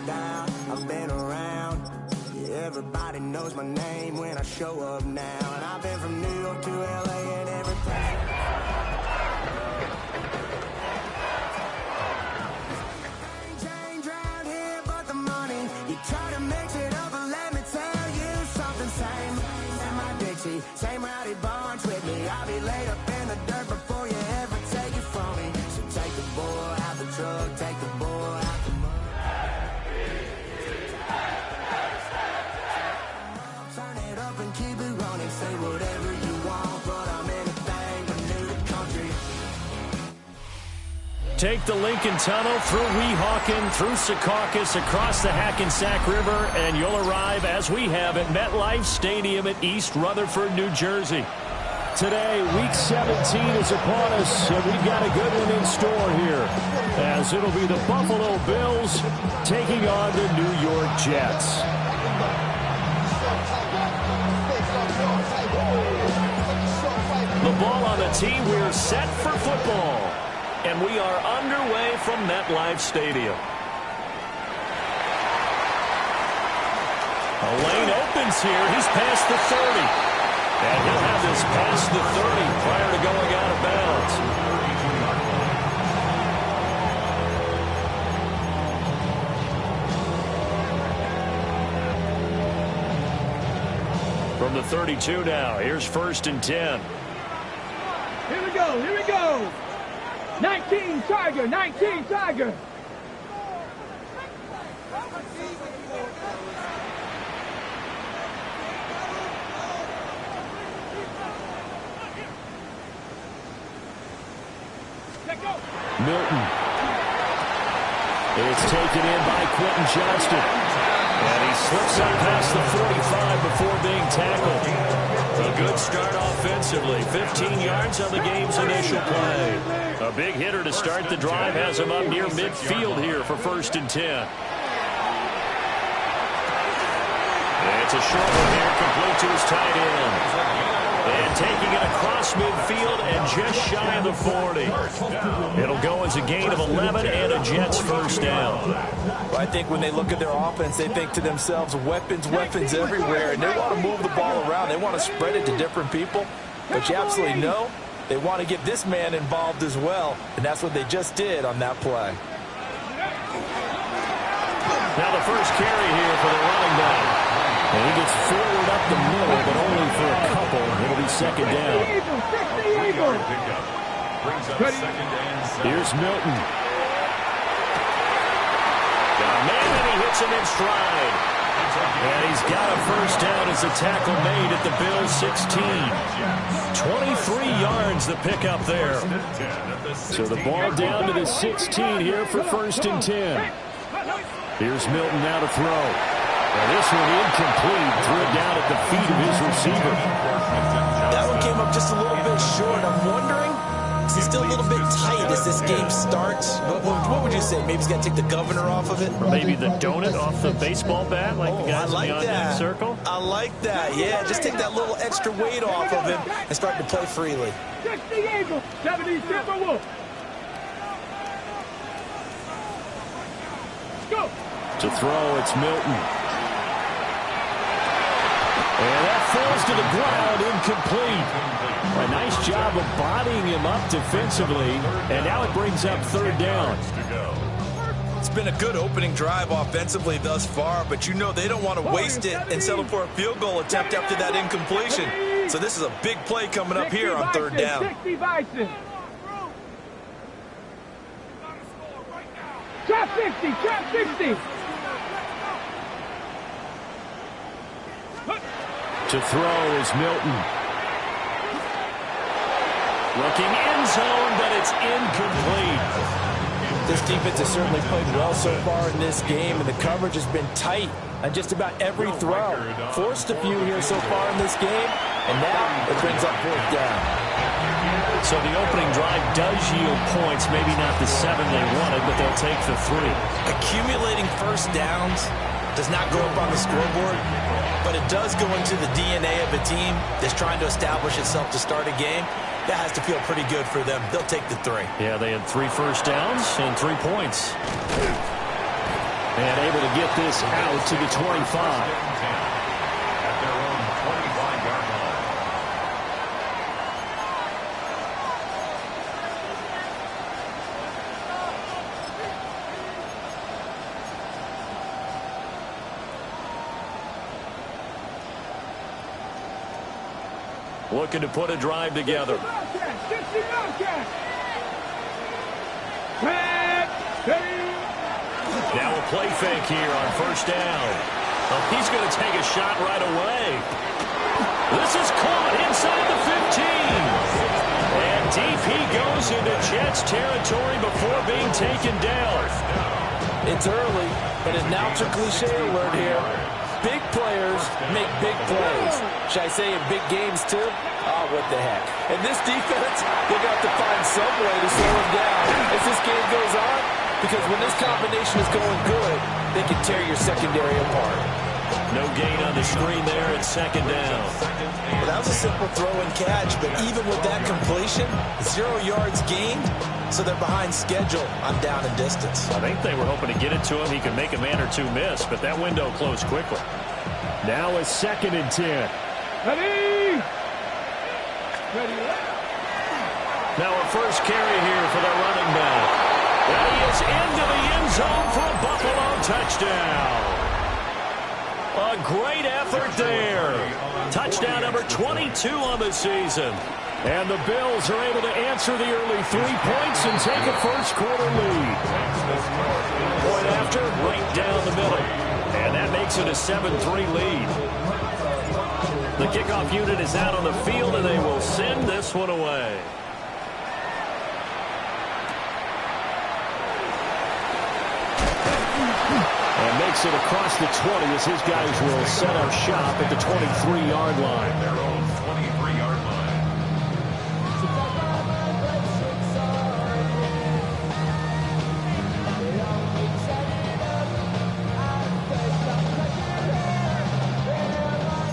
style. I've been around. Yeah, everybody knows my name when I show up now. And I've been from New York to LA and everything. Change around here but the money. You try to mix it up and let me tell you something. Same in my Dixie, same rowdy bunch with me. I'll be laid up in the dirt before you ever take it from me. So take the boy out the truck, take the boy out the mud. Turn it up and keep it running. Say whatever you want, but I'm anything but new to country. Take the Lincoln Tunnel through Weehawken, through Secaucus, across the Hackensack River, and you'll arrive, as we have, at MetLife Stadium at East Rutherford, New Jersey. Today, Week 17 is upon us, and we've got a good one in store here, as it'll be the Buffalo Bills taking on the New York Jets. The ball on the tee, we're set for football. And we are underway from MetLife Stadium. A lane opens here. He's past the 30. And he'll have this past the 30 prior to going out of bounds. From the 32 now, here's 1st and 10. Here we go, here we go. 19 Tiger, 19 Tiger. Milton. It's taken in by Quentin Johnston. And he slips up past the 45 before being tackled. A good start offensively. 15 yards on the game's initial play. A big hitter to start the drive has him up near midfield here for 1st and 10. It's a short one here, complete to his tight end. And taking it across midfield and just shy of the 40. It'll go as a gain of 11 and a Jets first down. Well, I think when they look at their offense, they think to themselves, weapons, weapons everywhere. And they want to move the ball around. They want to spread it to different people. But you absolutely know they want to get this man involved as well. And that's what they just did on that play. Now the first carry here for the running back. And he gets forward up the middle, but only for a couple. It'll be 2nd down. Here's Milton. Got a man, and he hits him in stride. And he's got a first down as a tackle made at the Bills' 16. 23 yards the pickup there. So the ball down to the 16 here for 1st and 10. Here's Milton now to throw. And this one incomplete. Threw it down at the feet of his receiver. That one came up just a little bit short. I'm wondering, is he still a little bit tight as this game starts? What would you say? Maybe he's got to take the governor off of it? Or maybe the donut off the baseball bat, like the guys in the on-deck circle? I like that. Yeah, just take that little extra weight off of him and start to play freely. 60 Eagle, 70 Timberwolf. Go. To throw, it's Milton. And that falls to the ground, incomplete. A nice job of bodying him up defensively, and now it brings up 3rd down. It's been a good opening drive offensively thus far, but you know they don't want to waste it and settle for a field goal attempt after that incompletion. So this is a big play coming up here on 3rd down. 60 Bison. Trap 60, trap 60. To throw is Milton. Looking end zone, but it's incomplete. This defense has certainly played well so far in this game, and the coverage has been tight on just about every throw. Forced a few here so far in this game, and now it brings up 4th down. So the opening drive does yield points, maybe not the 7 they wanted, but they'll take the 3. Accumulating first downs does not go up on the scoreboard, but it does go into the DNA of a team that's trying to establish itself to start a game. That has to feel pretty good for them. They'll take the 3. Yeah, they had 3 first downs and 3 points. And able to get this out to the 25. At their own 25-yard line. Looking to put a drive together. Now a play fake here on first down. Oh, he's going to take a shot right away. This is caught inside the 15. And deep he goes into Jets territory before being taken down. It's early, but a natural cliche alert here. Big players make big plays. Should I say in big games too? Oh, what the heck. And this defense, they're going to have to find some way to slow him down as this game goes on. Because when this combination is going good, they can tear your secondary apart. No gain on the screen there at second down. Well, that was a simple throw and catch, but even with that completion, 0 yards gained, so they're behind schedule on down and distance. I think they were hoping to get it to him. He could make a man or two miss, but that window closed quickly. Now a 2nd and 10. Ready? Now a first carry here for the running back. And he is into the end zone for a Buffalo touchdown. A great effort there. Touchdown number 22 on the season. And the Bills are able to answer the early 3 points and take a first-quarter lead. Point after, right down the middle. And that makes it a 7-3 lead. The kickoff unit is out on the field, and they will send this one away. And makes it across the 20 as his guys will set up shop at the 23-yard line. Their own 23-yard line.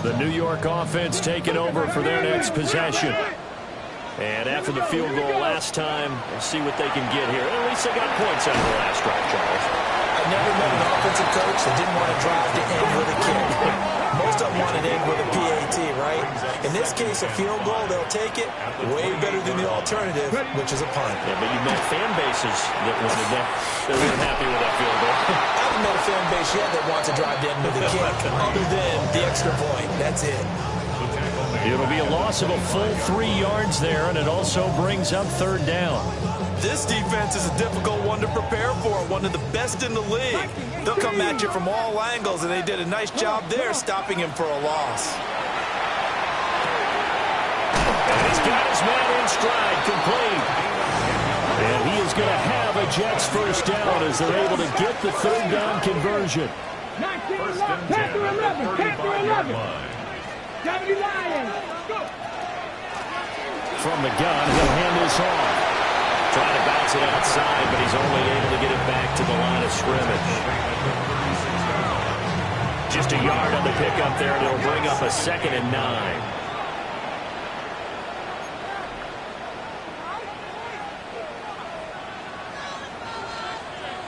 The New York offense taking over for their next possession. And after the field goal last time, we'll see what they can get here. At least they got points out of the last drive, Charles. I've never met an offensive coach that didn't want to drive to end with a kick. Most of them want to end with a PAT, right? In this case, a field goal, they'll take it. Way better than the alternative, which is a punt. Yeah, but you've met fan bases that wanted that. They weren't happy with that field goal. I haven't met a fan base yet that wants to drive to end with a kick, other than the extra point. That's it. It'll be a loss of a full 3 yards there, and it also brings up 3rd down. This defense is a difficult one to prepare for, one of the best in the league. They'll come at you from all angles, and they did a nice job there stopping him for a loss. And he's got his man in stride, complete. And he is going to have a Jets first down as they're able to get the 3rd down conversion. 19 left, 10 to 11, 10 to 11. 70 Lions, go. From the gun, he'll hand this off. Trying to bounce it outside, but he's only able to get it back to the line of scrimmage. Just a yard on the pickup there, and it'll bring up a 2nd and 9.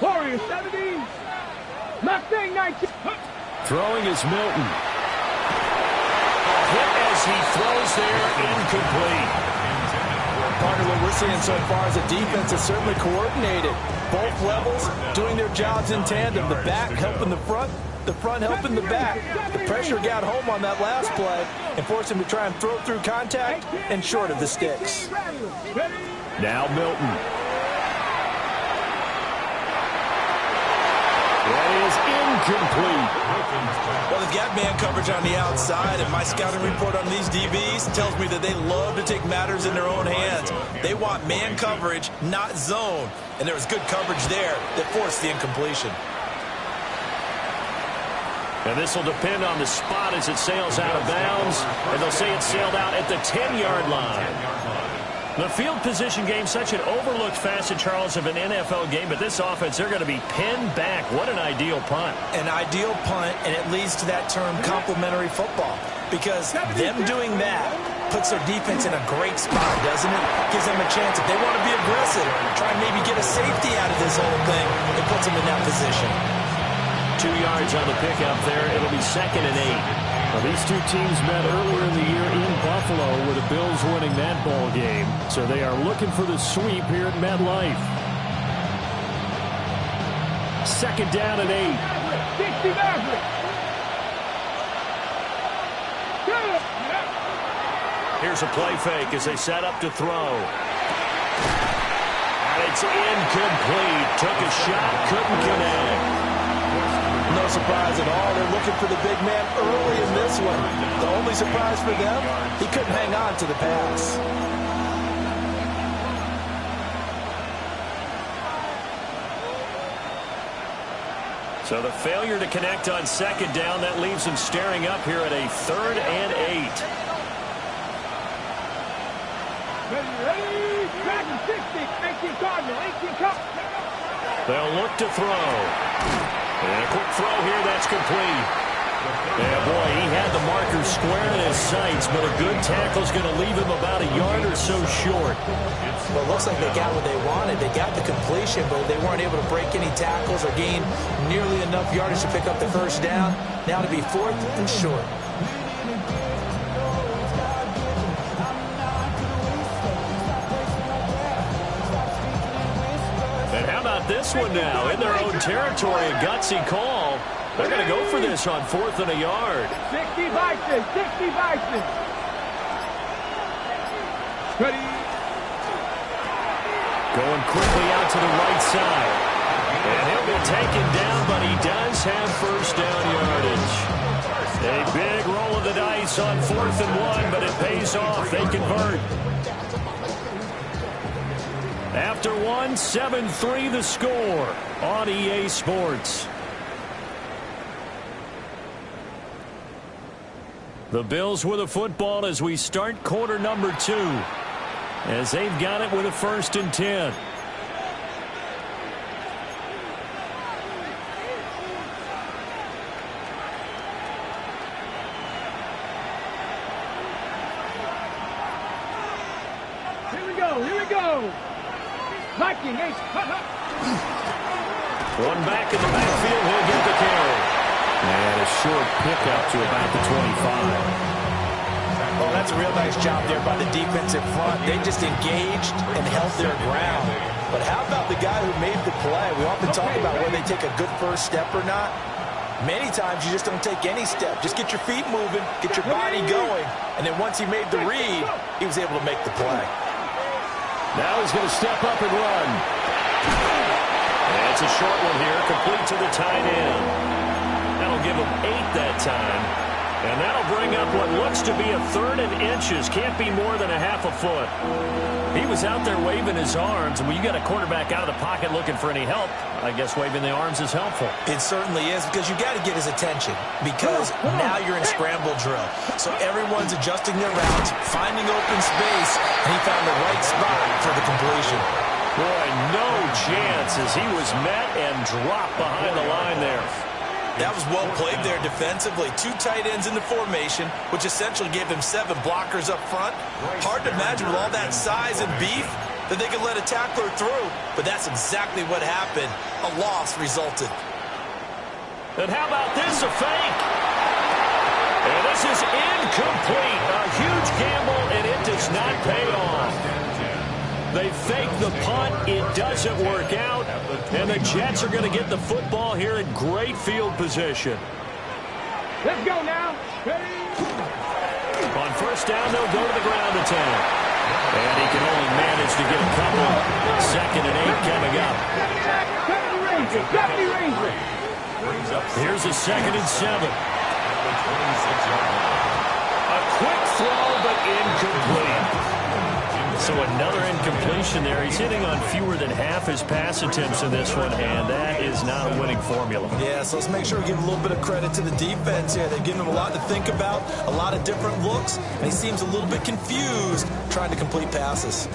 Warriors 70. Mustang 19. Throwing is Milton. Hit as he throws there, incomplete. Part of what we're seeing so far is the defense is certainly coordinated. Both levels doing their jobs in tandem. The back helping the front helping the back. The pressure got home on that last play and forced him to try and throw through contact and short of the sticks. Now Milton. That is incomplete. Well, they've got man coverage on the outside, and my scouting report on these DBs tells me that they love to take matters in their own hands. They want man coverage, not zone. And there was good coverage there that forced the incompletion. And this will depend on the spot as it sails out of bounds. And they'll say it sailed out at the 10-yard line. The field position game, such an overlooked facet, Charles, of an NFL game. But this offense, they're going to be pinned back. What an ideal punt. An ideal punt, and it leads to that term complementary football. Because them doing that puts their defense in a great spot, doesn't it? Gives them a chance, if they want to be aggressive, try and maybe get a safety out of this whole thing, it puts them in that position. 2 yards on the pickup there. It'll be 2nd and 8. Well, these two teams met earlier in the year in Buffalo with the Bills winning that ball game. So they are looking for the sweep here at MetLife. 2nd down and 8. 60 Mavericks. Here's a play fake as they set up to throw. And it's incomplete. Took a shot, couldn't connect. No surprise at all. They're looking for the big man early in this one. The only surprise for them, he couldn't hang on to the pass. So the failure to connect on 2nd down, that leaves them staring up here at a 3rd and 8. Ready, Dragon 60, 18 Cardinal, 18 Cup. They'll look to throw. And a quick throw here, that's complete. Yeah, boy, he had the marker square in his sights, but a good tackle's going to leave him about a yard or so short. Well, it looks like they got what they wanted. They got the completion, but they weren't able to break any tackles or gain nearly enough yardage to pick up the first down. Now to be 4th and short. And how about this one now? In their own territory, a gutsy call. They're going to go for this on 4th and a yard. 60 Bison, 60 Bison. Ready. Going quickly out to the right side. And he'll be taken down, but he does have first down yardage. A big roll of the dice on 4th and 1, but it pays off. They convert. After 1, 7-3 the score on EA Sports. The Bills with the football as we start quarter number 2. As they've got it with a 1st and 10. Here we go, here we go. Viking, ace, One back in the backfield, he'll get the carry. And a short pickup to about the 25. Well, that's a real nice job there by the defensive front. They just engaged and held their ground. But how about the guy who made the play? We often talk about whether they take a good first step or not. Many times you just don't take any step. Just get your feet moving, get your body going. And then once he made the read, he was able to make the play. Now he's going to step up and run. And it's a short one here, complete to the tight end. That'll give him 8 that time. And that'll bring up what looks to be a 3rd and inches. Can't be more than a half a foot. He was out there waving his arms, and when you got a quarterback out of the pocket looking for any help, I guess waving the arms is helpful. It certainly is, because you got to get his attention, because now you're in scramble drill. So everyone's adjusting their routes, finding open space, and he found the right spot for the completion. Boy, no chance as he was met and dropped behind the line there. That was well played there defensively. 2 tight ends in the formation, which essentially gave them 7 blockers up front. Hard to imagine with all that size and beef that they could let a tackler through, but that's exactly what happened. A loss resulted. And how about this, a fake? And this is incomplete. A huge gamble, and it does not pay off. They fake the punt. It doesn't work out. And the Jets are going to get the football here in great field position. Let's go now. Ready. On first down, they'll go to the ground attack. And he can only manage to get a couple. 2nd and 8 coming up. Here's a 2nd and 7. A quick throw, but incomplete. So another incompletion there. He's hitting on fewer than half his pass attempts in this one, and that is not a winning formula. Yeah, so let's make sure we give a little bit of credit to the defense here. They've given him a lot to think about, a lot of different looks, and he seems a little bit confused trying to complete passes.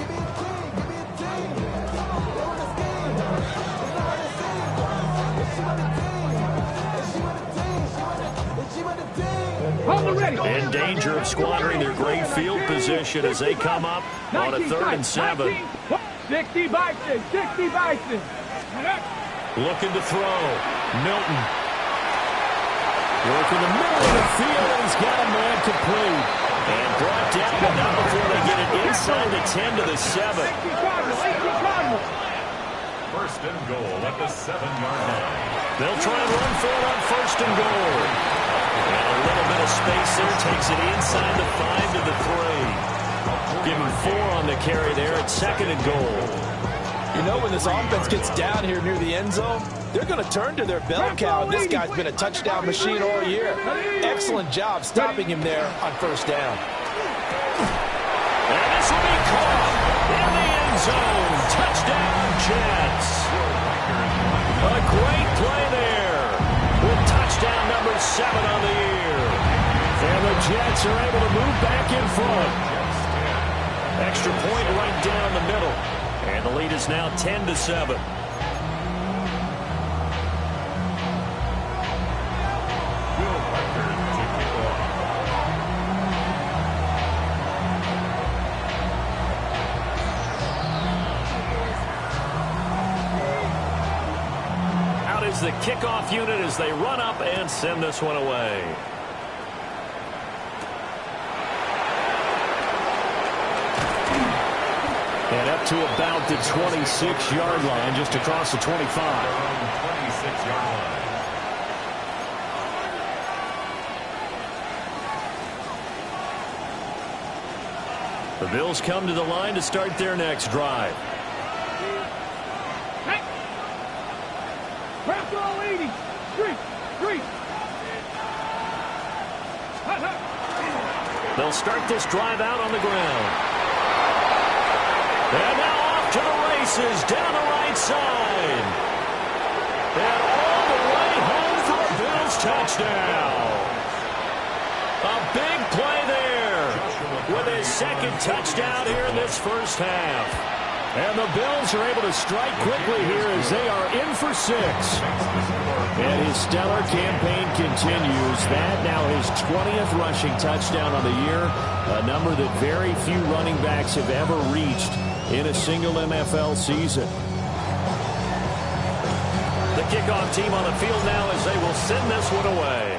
In danger of squandering their great field position as they come up on a 3rd and 7. 60 Bison, 60 Bison. Looking to throw. Milton. Work in the middle of the field, and he's got a man complete. And brought down, but not before they get it inside the 10 to the 7. 18 Cardinals. First and goal at the 7-yard line. They'll try and run for it on first and goal. And a little bit of space there takes it inside the 5 to the 3. Give him 4 on the carry there at second and goal. You know, when this offense gets down here near the end zone, they're going to turn to their bell cow. This guy's been a touchdown machine all year. Excellent job stopping him there on first down. And this will be caught in the end zone. Touchdown, Jets. A great play there with touchdown number 7 on the year. And the Jets are able to move back in front. Extra point right down the middle. And the lead is now 10 to 7. Out is the kickoff unit as they run up and send this one away. And up to about the 26-yard line, just across the 25. 26-yard line. The Bills come to the line to start their next drive. Craft all 80. Street. They'll start this drive out on the ground. And now off to the races, down the right side. And all the way home for a Bills touchdown. A big play there with his second touchdown here in this first half. And the Bills are able to strike quickly here as they are in for 6. And his stellar campaign continues. That now his 20th rushing touchdown on the year, a number that very few running backs have ever reached in a single NFL season. The kickoff team on the field now as they will send this one away.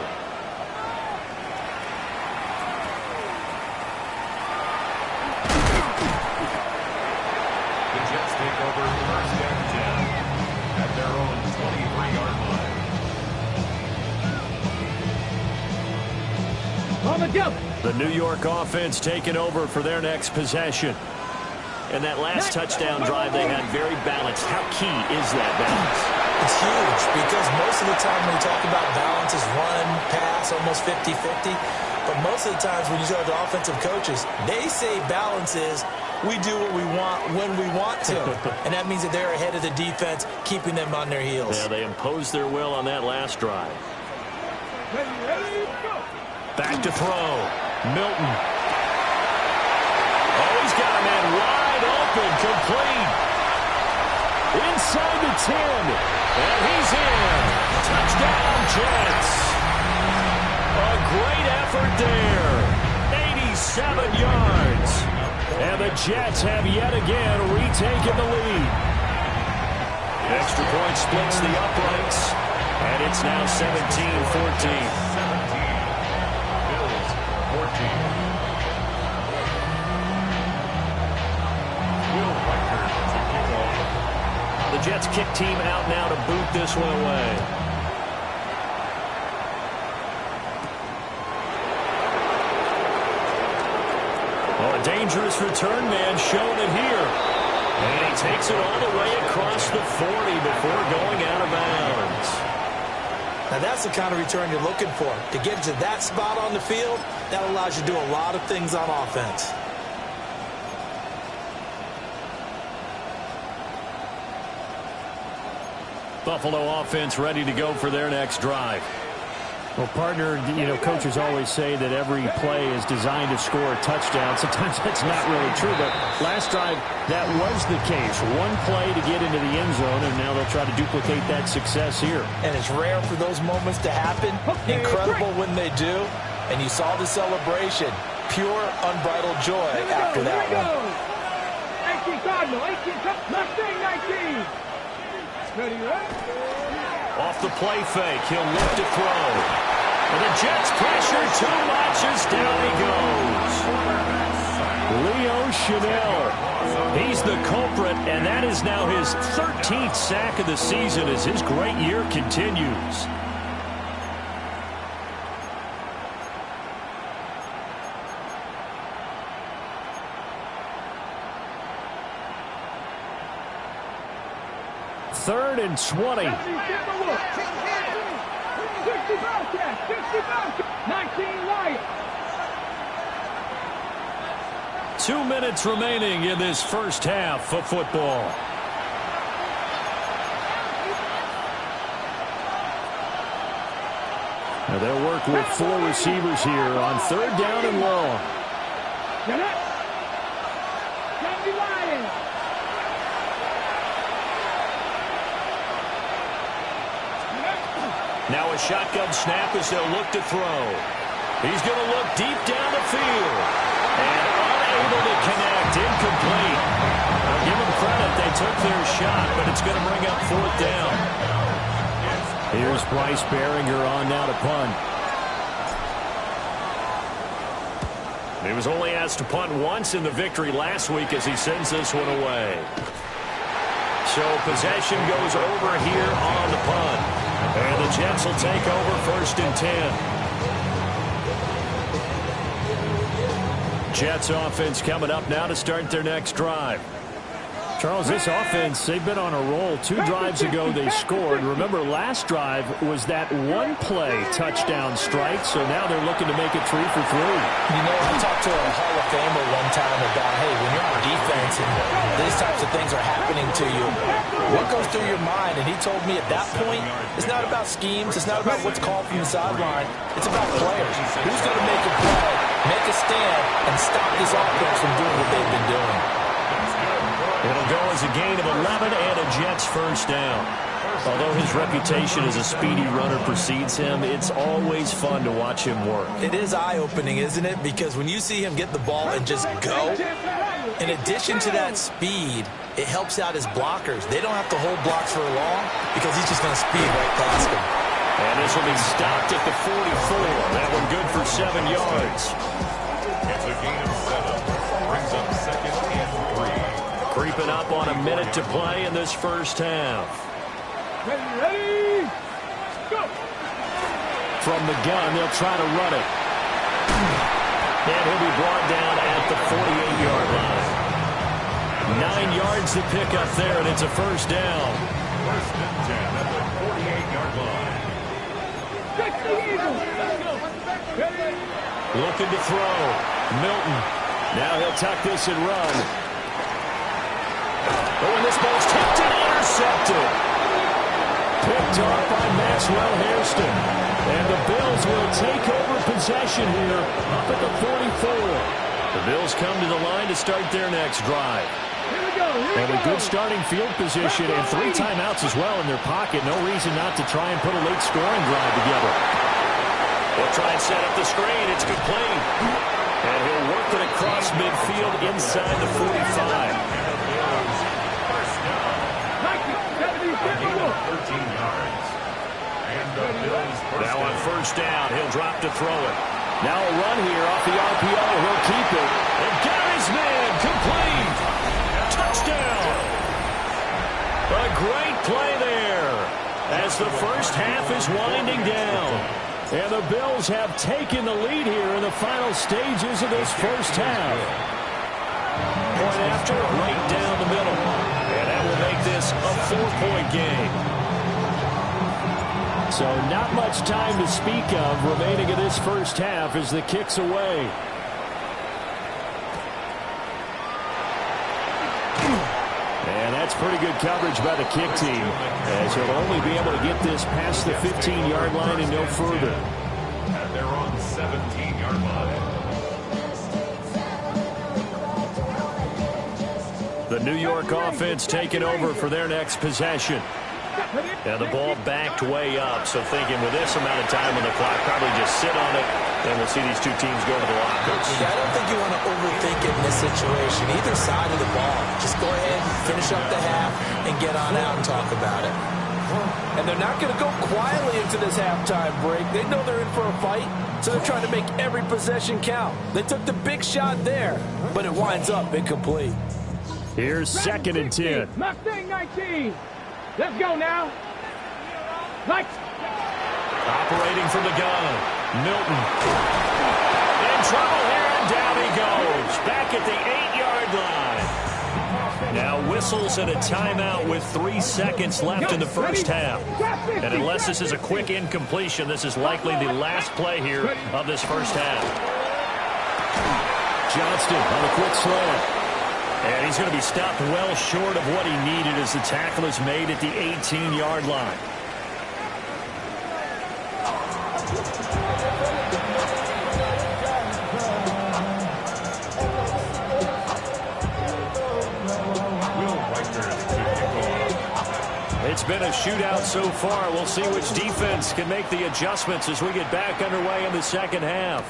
The Jets take over first and 10 at their own 23-yard line. On the jump. The New York offense taking over for their next possession. And that last touchdown drive they had very balanced. How key is that balance? It's huge because most of the time when we talk about balance is run, pass, almost 50-50. But most of the times when you talk to offensive coaches, they say balance is we do what we want when we want to. And that means that they're ahead of the defense, keeping them on their heels. Yeah, they imposed their will on that last drive. Ready, go. Back to throw. Milton. Oh, he's got a man wide open, complete. Inside the 10. And he's in. Touchdown, Jets. A great effort there. 87 yards. And the Jets have yet again retaken the lead. Extra point splits the uprights. And it's now 17-14. 14. The Jets kick team out now to boot this one away. Oh, a dangerous return man showing it here. And he takes it all the way across the 40 before going out of bounds. Now that's the kind of return you're looking for. To get to that spot on the field, that allows you to do a lot of things on offense. Buffalo offense ready to go for their next drive. Well, partner, coaches always say that every play is designed to score a touchdown. Sometimes that's not really true, but last drive, that was the case. One play to get into the end zone, and now they'll try to duplicate that success here. And it's rare for those moments to happen. Incredible when they do. And you saw the celebration. Pure, unbridled joy after that one. 18 Cardinal, 18 Mustang 19. Ready, right? Off the play fake, he'll look to throw. And the Jets pressure too much as down he goes. Leo Chanel. He's the culprit, and that is now his 13th sack of the season as his great year continues. Third and 20. 19 Lions. 2 minutes remaining in this first half of football. Now they'll work with 4 receivers here on third down and long. Now a shotgun snap as they'll look to throw. He's going to look deep down the field. And unable to connect, incomplete. I'll give them credit, they took their shot, but it's going to bring up fourth down. Here's Bryce Behringer on now to punt. He was only asked to punt once in the victory last week as he sends this one away. So possession goes over here on the punt. And the Jets will take over first and 10. Jets offense coming up now to start their next drive. Charles, this offense, they've been on a roll. 2 drives ago they scored. Remember, last drive was that one-play touchdown strike, so now they're looking to make it 3 for 3. You know, I talked to a Hall of Famer one time about, hey, when you're on defense and these types of things are happening to you, what goes through your mind? And he told me at that point, it's not about schemes, it's not about what's called from the sideline, it's about players. Who's going to make a play, make a stand, and stop this offense from doing what they've been doing? It'll go as a gain of 11 and a Jets first down. Although his reputation as a speedy runner precedes him, it's always fun to watch him work. It is eye-opening, isn't it? Because when you see him get the ball and just go, in addition to that speed, it helps out his blockers. They don't have to hold blocks for long because he's just going to speed right past them. And this will be stopped at the 44. That one good for 7 yards. It's a gain of 7. Brings up second and 3. Creeping up on a minute to play in this first half. Ready, go! From the gun, they'll try to run it. And he'll be brought down at the 48-yard line. 9 yards to pick up there, and it's a first down. First and 10 at the 48-yard line. Looking to throw. Milton. Now he'll tuck this and run. Oh, and this ball's tipped and intercepted. Picked off by Maxwell Hairston. And the Bills will take over possession here up at the 44. The Bills come to the line to start their next drive. And a good starting field position and 3 timeouts as well in their pocket. No reason not to try and put a late scoring drive together. They'll try and set up the screen. It's complete. And he'll work it across midfield inside the 45. 13 yards. And the Bills now on first down, he'll drop to throw it. Now a run here off the RPO. He'll keep it. And got his man complete. Touchdown. A great play there as the first half is winding down. And the Bills have taken the lead here in the final stages of this first half. Point after, right down the middle. And that will make this a 4-point game. So not much time to speak of remaining in this first half as the kick's away. And that's pretty good coverage by the kick team, as he'll only be able to get this past the 15-yard line and no further. And they're on 17-yard line. The New York offense taking over for their next possession. And the ball backed way up, so thinking with this amount of time on the clock, probably just sit on it, and we'll see these two teams go to the lockers. Yeah, I don't think you want to overthink it in this situation. Either side of the ball. Just go ahead, finish up the half, and get on out and talk about it. And they're not going to go quietly into this halftime break. They know they're in for a fight, so they're trying to make every possession count. They took the big shot there, but it winds up incomplete. Here's 2nd and 10. Mustang 19. Let's go now. Like. Operating from the gun. Milton. In trouble here, and down he goes. Back at the 8-yard line. Now whistles and a timeout with 3 seconds left in the first half. And unless this is a quick incompletion, this is likely the last play here of this first half. Johnston on a quick slant. And he's going to be stopped well short of what he needed as the tackle is made at the 18-yard line. It's been a shootout so far. We'll see which defense can make the adjustments as we get back underway in the second half.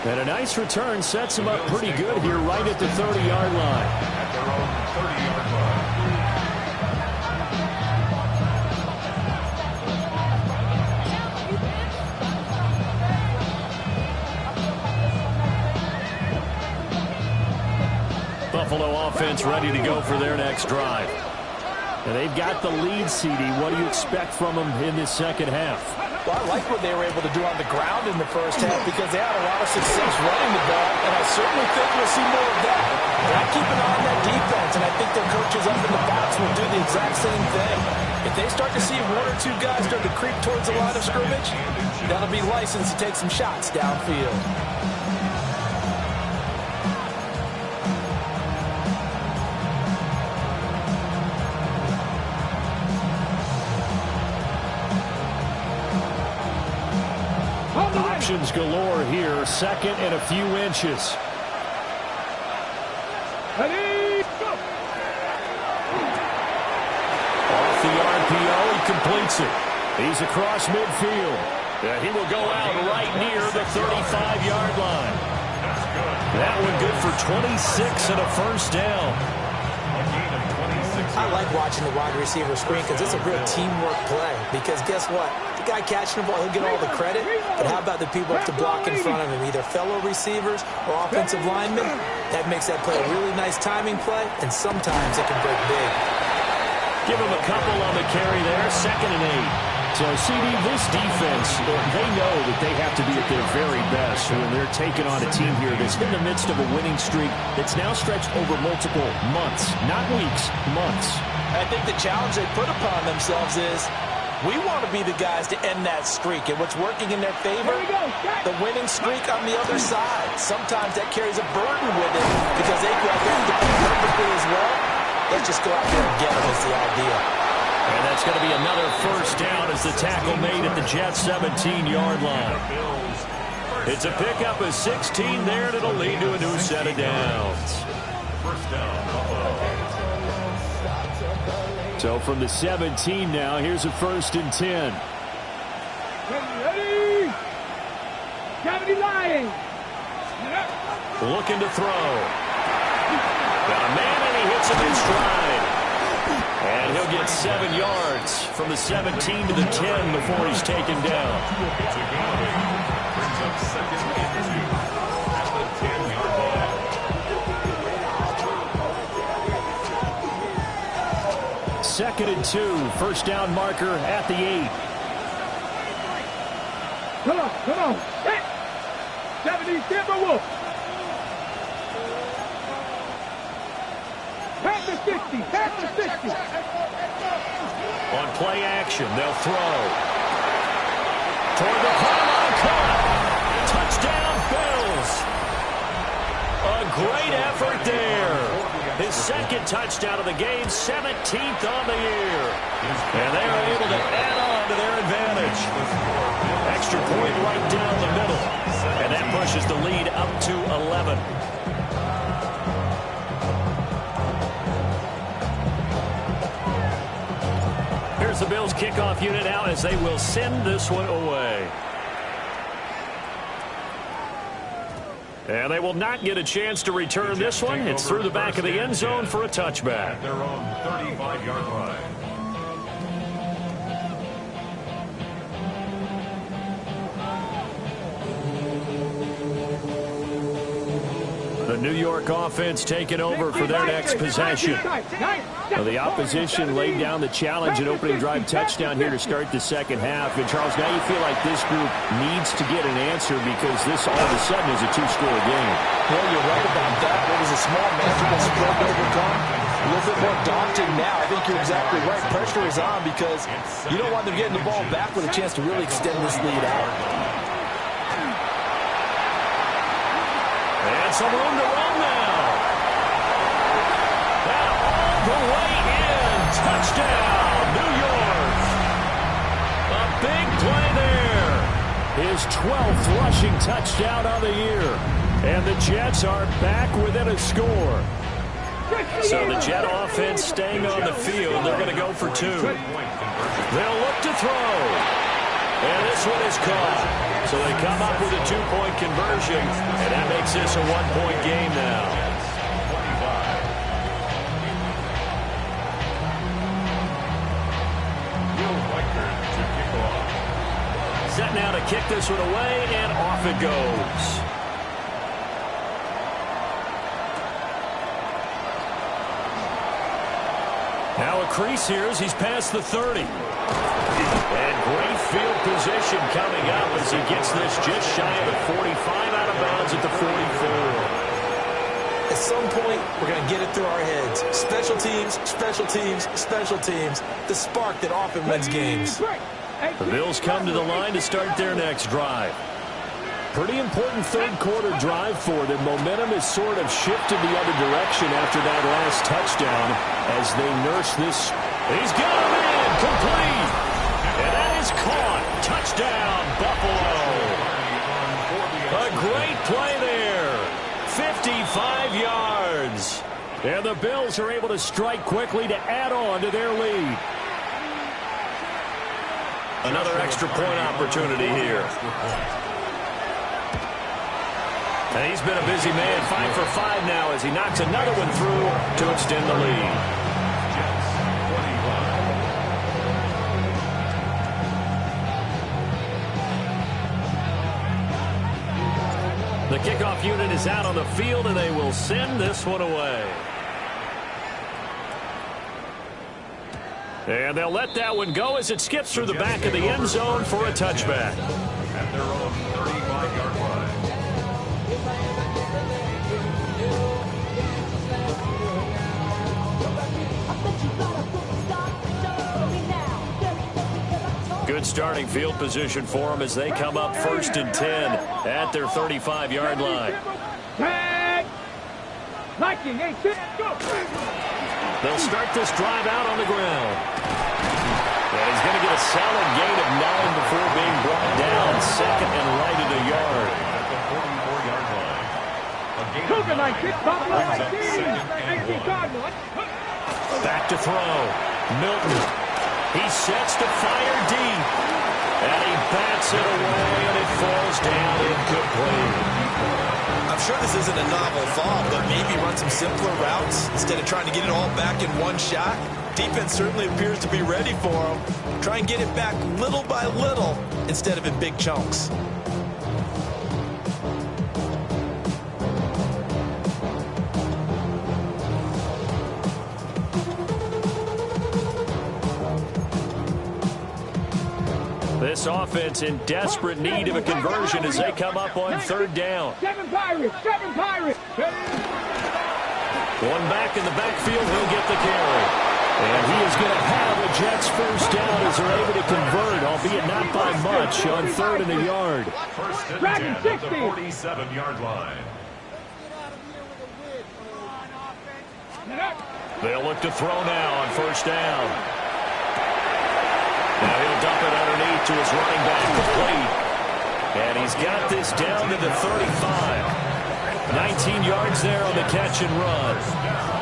And a nice return sets him up pretty good here right at the 30-yard line. At their own 30-yard line. Buffalo offense ready to go for their next drive. And they've got the lead, CD. What do you expect from them in this second half? Well, I like what they were able to do on the ground in the first half because they had a lot of success running the ball, and I certainly think we'll see more of that. But I keep an eye on that defense, and I think their coaches up in the box will do the exact same thing. If they start to see 1 or 2 guys start to creep towards the line of scrimmage, that'll be licensed to take some shots downfield. Options galore here. 2nd and a few inches. Ready, go. Off the RPO, he completes it. He's across midfield. He will go out right near the 35-yard line. That one good for 26 and a first down. I like watching the wide receiver screen because it's a real teamwork play. Because guess what? The guy catching the ball, he'll get all the credit. But how about the people up to block in front of him, either fellow receivers or offensive linemen? That makes that play a really nice timing play, and sometimes it can break big. Give him a couple on the carry there. 2nd and 8. So, CD, this defense, they know that they have to be at their very best when they're taking on a team here that's in the midst of a winning streak that's now stretched over multiple months, not weeks, months. I think the challenge they put upon themselves is we want to be the guys to end that streak. And what's working in their favor, the winning streak on the other side. Sometimes that carries a burden with it because they go out there and defend perfectly as well. Let's just go out there and get them is the idea. And that's going to be another first down as the tackle made at the Jets' 17-yard line. It's a pickup of 16 there, and it'll lead to a new set of downs. First down, Buffalo. So from the 17 now, here's a 1st and 10. Ready. Cavity line. Looking to throw. Got a man, and he hits him in stride. And he'll get 7 yards from the 17 to the 10 before he's taken down. It's a gain. Brings up 2nd and 2 at the 10-yard line. 2nd and 2, first down marker at the 8. Come on. Hey. 70, Timberwolf. Pass the 60. On play action, they'll throw. Toward the pylon, caught. Touchdown, Bills. A great effort there. His 2nd touchdown of the game, 17th on the year. And they are able to add on to their advantage. Extra point right down the middle. And that pushes the lead up to 11. Here's the Bills kickoff unit out as they will send this one away. And they will not get a chance to return this one. It's through the back of the end zone for a touchback. At their own 35-yard line. The New York offense taking over for their next possession. Well, the opposition laid down the challenge and opening drive touchdown here to start the second half. And, Charles, now you feel like this group needs to get an answer because this all of a sudden is a two-score game. Well, you're right about that. It was a small manageable spread to overcome. A little bit more daunting now. I think you're exactly right. Pressure is on because you don't want them getting the ball back with a chance to really extend this lead out. And some room to run now. That all the way in. Touchdown, New York. A big play there. His 12th rushing touchdown of the year. And the Jets are back within a score. So the Jet offense staying on the field. They're going to go for two. They'll look to throw. And this one is caught. So they come up with a two-point conversion, and that makes this a one-point game now. Set now to kick this one away, and off it goes. Now a crease here as he's past the 30. And great field position coming up as he gets this just shy of the 45 out of bounds at the 44. At some point, we're going to get it through our heads. Special teams, special teams, special teams. The spark that often wins games. The Bills come to the line to start their next drive. Pretty important third-quarter drive for them. Momentum has sort of shifted the other direction after that last touchdown as they nurse this. He's got him in, complete. And that is caught. Touchdown, Buffalo. A great play there. 55 yards. And the Bills are able to strike quickly to add on to their lead. Another extra point opportunity here. And he's been a busy man, 5 for 5 now as he knocks another one through to extend the lead. The kickoff unit is out on the field, and they will send this one away. And they'll let that one go as it skips through the back of the end zone for a touchback. At their own 35-yard line. Good starting field position for them as they come up 1st and 10 at their 35-yard line. They'll start this drive out on the ground. And he's going to get a solid gain of 9 before being brought down. Second and right at a yard. At the 44-yard line. Back to throw. Milton. He sets to fire deep. And he bats it away, and it falls down incomplete. I'm sure this isn't a novel thought, but maybe run some simpler routes instead of trying to get it all back in one shot. Defense certainly appears to be ready for him. Try and get it back little by little instead of in big chunks. This offense in desperate need of a conversion as they come up on 3rd down. 7 Pirates! 7 Pirates! One back in the backfield, he'll get the carry. And he is going to have a Jets first down as they're able to convert, albeit not by much, on 3rd and a yard. First and 10 at the 47-yard line. They'll look to throw now on 1st down. Now he'll dump it underneath to his running back, complete. And he's got this down to the 35. 19 yards there on the catch and run.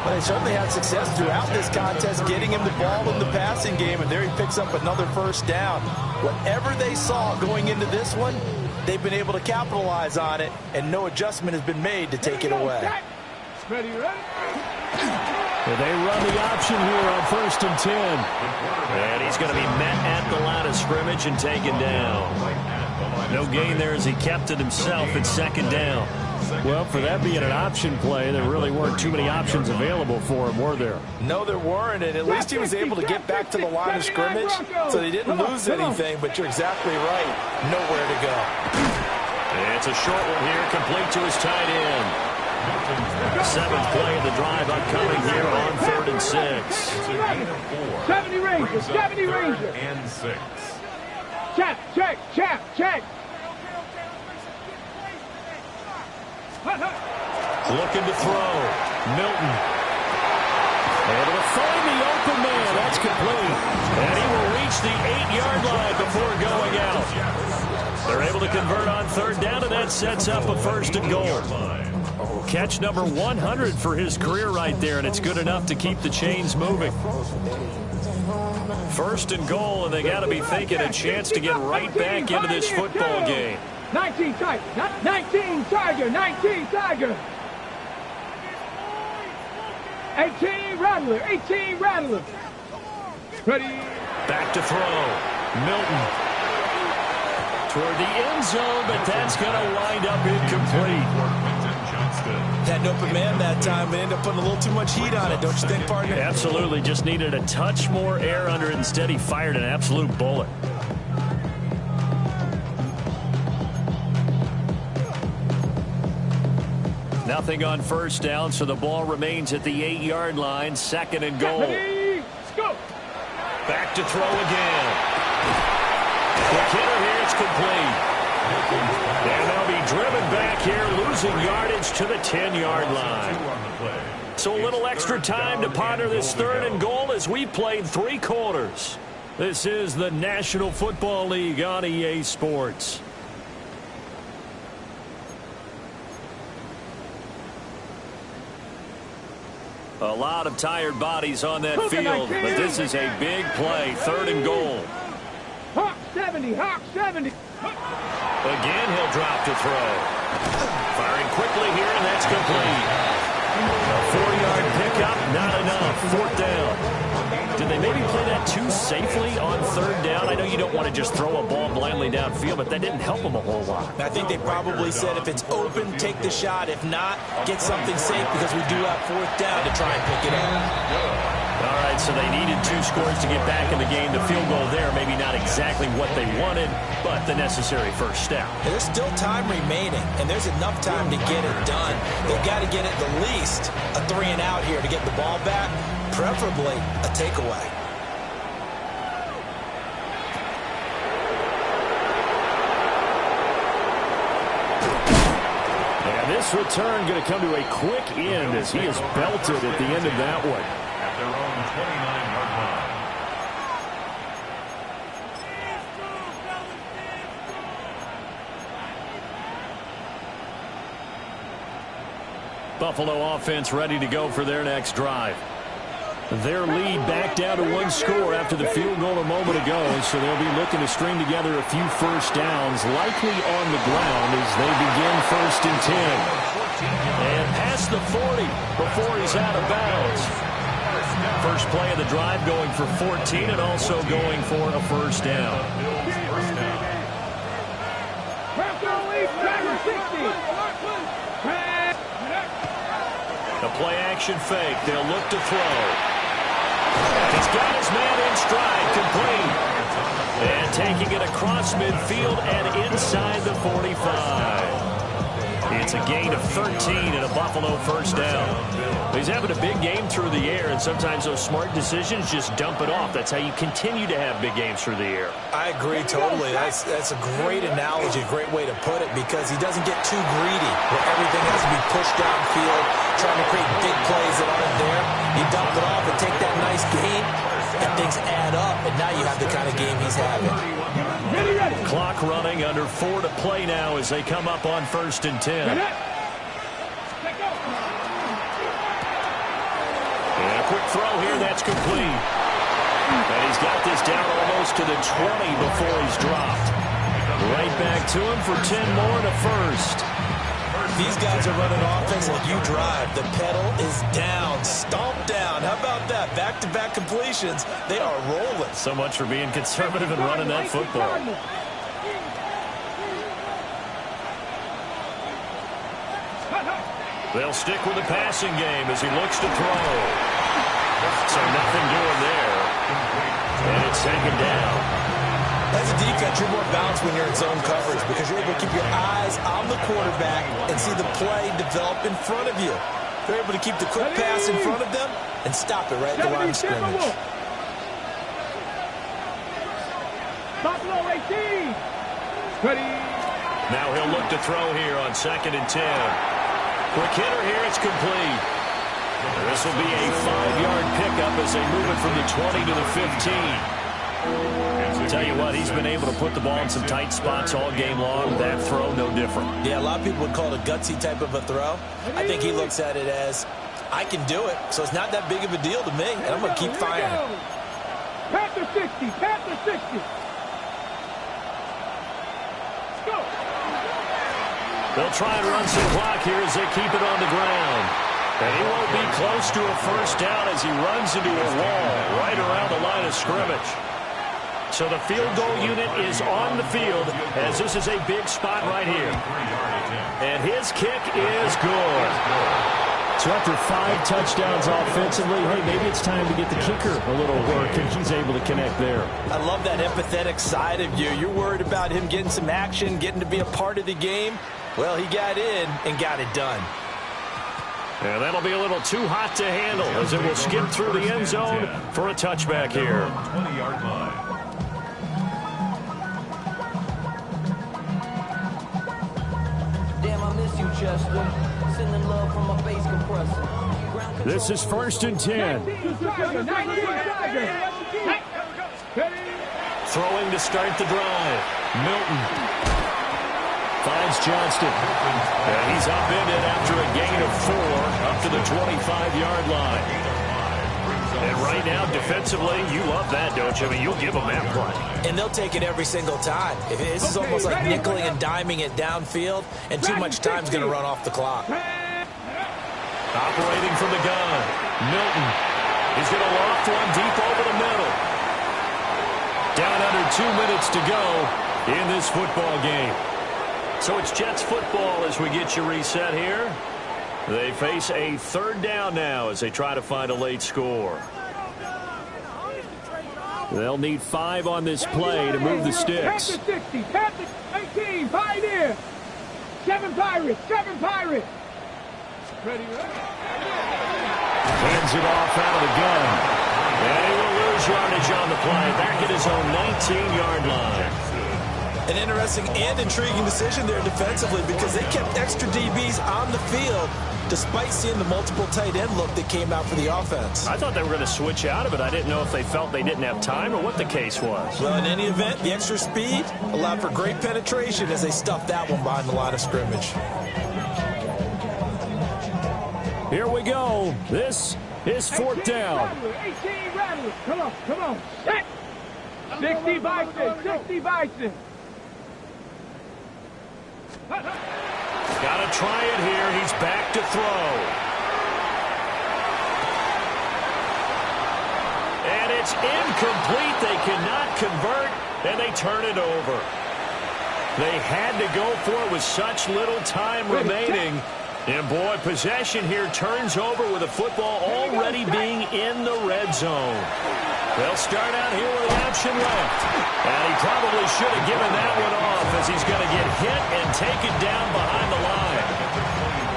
Well, they certainly had success throughout this contest, getting him the ball in the passing game, and there he picks up another first down. Whatever they saw going into this one, they've been able to capitalize on it, and no adjustment has been made to take it away. Ready, ready. Well, they run the option here on 1st and 10. And he's going to be met at the line of scrimmage and taken down. No gain there as he kept it himself at 2nd down. Well, for that being an option play, there really weren't too many options available for him, were there? No, there weren't, and at least he was able to get back to the line of scrimmage, so they didn't lose anything, but you're exactly right. Nowhere to go. It's a short one here, complete to his tight end. 7th play of the drive upcoming here on 3rd and 6. 70 Ranger, 70 Ranger. And 6. Check, check, check, check. Looking to throw. Milton. Able to find the open man. That's complete. And he will reach the 8-yard line before going out. They're able to convert on 3rd down, and that sets up a 1st and goal. Catch number 100 for his career right there, and it's good enough to keep the chains moving. 1st and goal, and they got to be thinking a chance to get right back into this football game. 19 Tiger, 19 Tiger, 19 Tiger. 18 Rattler, 18 Rattler. Ready. Back to throw. Milton. Toward the end zone, but that's going to wind up incomplete. Had an open man that time and ended up putting a little too much heat on it, don't you think, partner? Absolutely. Just needed a touch more air under it. Instead, he fired an absolute bullet. Nothing on 1st down, so the ball remains at the 8-yard line. 2nd and goal. Let's go. Back to throw again. Quick hitter here. It's complete. And they'll be driven back here, losing yardage to the 10-yard line. So a little extra time to ponder this 3rd and goal as we've played 3 quarters. This is the National Football League on EA Sports. A lot of tired bodies on that field, but this is a big play. 3rd and goal. Hawk 70, Hawk 70. Again, he'll drop to throw. Firing quickly here, and that's complete. A 4-yard pickup, not enough. 4th down. Did they maybe play that too safely on 3rd down? I know you don't want to just throw a ball blindly downfield, but that didn't help them a whole lot. I think they probably said if it's open, take the shot. If not, get something safe because we do have 4th down to try and pick it up. All right, so they needed 2 scores to get back in the game. The field goal there, maybe not exactly what they wanted, but the necessary 1st step. There's still time remaining, and there's enough time to get it done. They've got to get at the least a 3 and out here to get the ball back, preferably a takeaway. And this return going to come to a quick end as he is belted at the end of that one. At their own 29-yard line. Buffalo offense ready to go for their next drive. Their lead back down to 1 score after the field goal a moment ago, so they'll be looking to string together a few 1st downs, likely on the ground as they begin 1st and 10. And past the 40 before he's out of bounds. First play of the drive going for 14 and also going for a 1st down. The play action fake. They'll look to throw. He's got his man in stride, complete. And taking it across midfield and inside the 45. It's a gain of 13 and a Buffalo 1st down. He's having a big game through the air, and sometimes those smart decisions just dump it off. That's how you continue to have big games through the air. I agree totally. That's a great analogy, a great way to put it, because he doesn't get too greedy where everything has to be pushed downfield, trying to create big plays that aren't there. You dump it off and take that nice gain, and things add up, and now you have the kind of game he's having. Clock running, under 4 to play now as they come up on 1st and 10. And a quick throw here, that's complete. And he's got this down almost to the 20 before he's dropped. Right back to him for 10 more and a first. These guys are running offense like you drive. The pedal is down, stomped down. How about that? Back-to-back completions. They are rolling. So much for being conservative and running that football. They'll stick with the passing game as he looks to throw. So nothing doing there. And it's second down. As a defense, you're more balanced when you're in zone coverage because you're able to keep your eyes on the quarterback and see the play develop in front of you. They're able to keep the quick pass in front of them and stop it right at the line of scrimmage. Buffalo 18. Ready. Now he'll look to throw here on 2nd and 10. Quick hitter here, it's complete. This will be a 5-yard pickup as they move it from the 20 to the 15. I'll tell you what, he's been able to put the ball in some tight spots all game long. That throw, no different. Yeah, a lot of people would call it a gutsy type of a throw. I think he looks at it as, I can do it, so it's not that big of a deal to me, and I'm going to keep firing. Panther 60, Panther 60. Go. They'll try and run some clock here as they keep it on the ground. And he won't be close to a first down as he runs into a wall right around the line of scrimmage. So the field goal unit is on the field as this is a big spot right here. And his kick is good. So after 5 touchdowns offensively, hey, maybe it's time to get the kicker a little work, and he's able to connect there. I love that empathetic side of you. You're worried about him getting some action, getting to be a part of the game. Well, he got in and got it done. And that'll be a little too hot to handle as it will skip through the end zone for a touchback here. 20-yard line. Damn, I miss you, Chester. Sending love from my bass compressor. This is 1st and 10. Throwing to start the drive. Milton finds Johnston. And he's upended after a gain of 4 up to the 25-yard line. And right now, defensively, you love that, don't you? I mean, you'll give them that play. And they'll take it every single time. This is almost like nickeling and diming it downfield, and too much time's going to run off the clock. Operating from the gun. Milton. He's going to loft one deep over the middle. Down under 2 minutes to go in this football game. So it's Jets football as we get you reset here. They face a 3rd down now as they try to find a late score. They'll need 5 on this play to move the sticks. Panther 60, Panther 18, Pioneer. 7 Pirates, 7 Pirates. Ready, Hands it off out of the gun. And he will lose yardage on the play. Back at his own 19-yard line. An interesting and intriguing decision there defensively because they kept extra DBs on the field despite seeing the multiple tight end look that came out for the offense. I thought they were going to switch out of it. I didn't know if they felt they didn't have time or what the case was. Well, in any event, the extra speed allowed for great penetration as they stuffed that one behind the line of scrimmage. Here we go. This is 4th down. 18 Rattlers. Come on, come on. Set. 60 Bison, 60 Bison. Got to try it here. He's back to throw. And it's incomplete. They cannot convert, and they turn it over. They had to go for it with such little time remaining. And, boy, possession here turns over with the football already being in the red zone. They'll start out here with an option left. And he probably should have given that one off as he's going to get hit and take it down behind the line.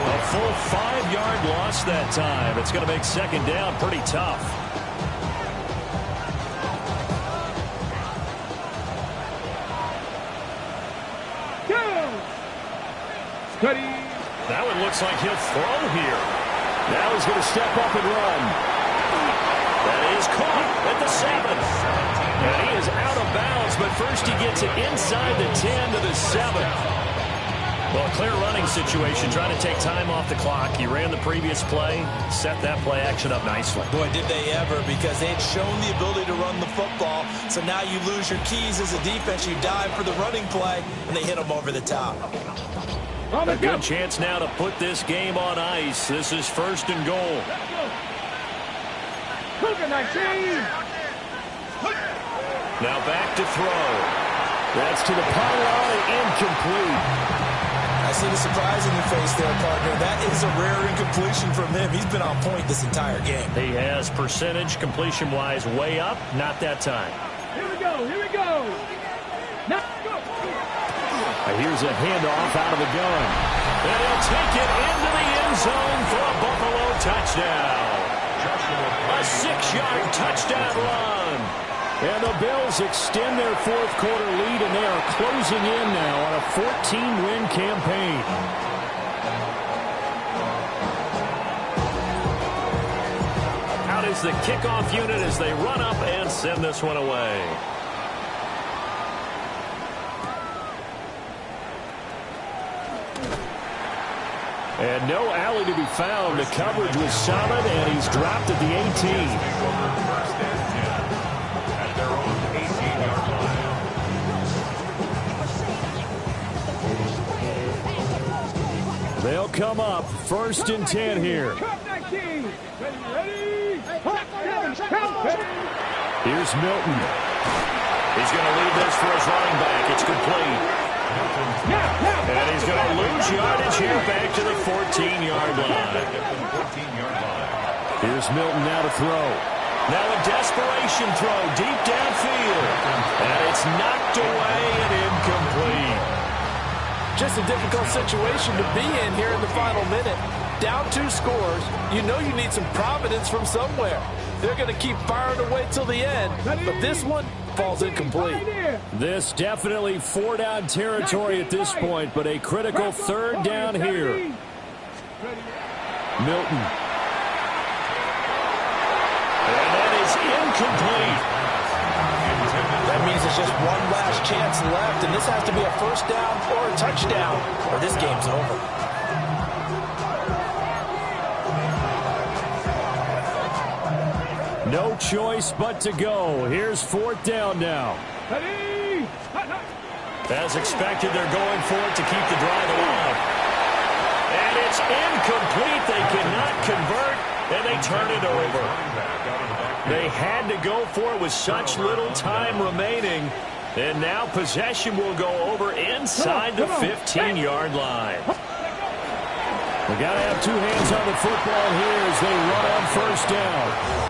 A full 5-yard loss that time. It's going to make 2nd down pretty tough. Steady. That one looks like he'll throw here. Now he's going to step up and run. That is caught at the 7. And he is out of bounds, but first he gets it inside the 10 to the 7. Well, a clear running situation, trying to take time off the clock. He ran the previous play, set that play action up nicely. Boy, did they ever, because they had shown the ability to run the football. So now you lose your keys as a defense. You dive for the running play, and they hit them over the top. A good chance now to put this game on ice. This is 1st and goal. Now back to throw. That's to the pylon, incomplete. I see the surprise in your face there, partner. That is a rare incompletion from him. He's been on point this entire game. He has percentage completion-wise way up. Not that time. Here we go. Now go. Here's a handoff out of the gun. And he'll take it into the end zone for a Buffalo touchdown. A 6-yard touchdown run. And the Bills extend their 4th quarter lead, and they are closing in now on a 14-win campaign. Out is the kickoff unit as they run up and send this one away. And no alley to be found. The coverage was solid, and he's dropped at the 18. They'll come up 1st and 10 here. Here's Milton. He's going to lead this for his running back. It's complete. And he's going to lose yardage here back to the 14-yard line. Here's Milton now to throw. Now a desperation throw deep downfield. And it's knocked away and incomplete. Just a difficult situation to be in here in the final minute. Down 2 scores. You know you need some providence from somewhere. They're going to keep firing away till the end. But this one falls incomplete. This definitely 4-down territory at this point, but a critical 3rd down here. Milton. And that is incomplete. That means it's just one last chance left, and this has to be a 1st down or a touchdown, or this game's over. No choice but to go. Here's 4th down now. As expected, they're going for it to keep the drive alive. And it's incomplete. They cannot convert, and they turn it over. They had to go for it with such little time remaining. And now possession will go over inside the 15-yard line. We got to have 2 hands on the football here as they run on 1st down.